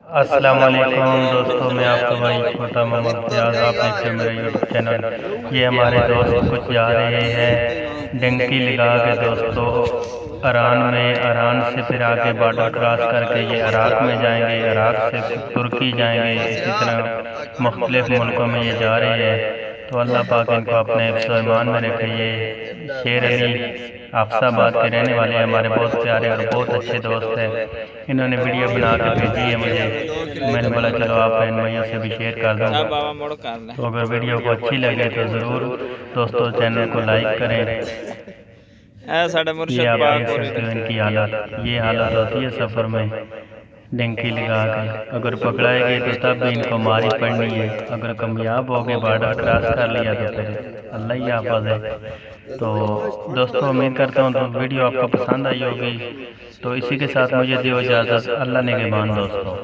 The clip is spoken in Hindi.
अस्सलाम वालेकुम दोस्तों, मैं आपका भाई छोटा मोहम्मद फयाज। आप देख रहे हैं मेरा यूट्यूब चैनल। ये हमारे दोस्त कुछ जा रहे हैं डंकी लगा के दोस्तों ईरान में। ईरान से फिर आगे बॉर्डर क्रॉस करके ये इराक में जाएंगे, इराक से तुर्की जाएंगे। इसी तरह मुख्तलिफ मुल्कों में ये जा रहे हैं। तो अल्लाह पाक इनको अपने हिफ्ज़ व ईमान में रखे। ये शेर अली आफसाबाद के रहने वाले हैं, हमारे बहुत प्यारे और बहुत अच्छे दोस्त हैं। इन्होंने वीडियो बना के भेजी है मुझे। मैंने बोला चलो आप बहन भाइयों से भी शेयर कर दूँगा। तो अगर वीडियो को अच्छी लगे तो ज़रूर दोस्तों चैनल को लाइक करें। ये आप देख सकते हो इनकी हालत, ये हालत होती है सफ़र में डंकी लगा के। अगर पकड़ाएगी तो तब भी इनको मारी पड़नी है। अगर कामयाब हो गए बॉर्डर क्रॉस कर लिया तो फिर अल्लाह ही हाफ़िज़ है। तो दोस्तों उम्मीद करता हूँ तो वीडियो आपको पसंद आई होगी। तो इसी के साथ मुझे दियो इजाज़त। अल्लाह ने के मान दोस्तों।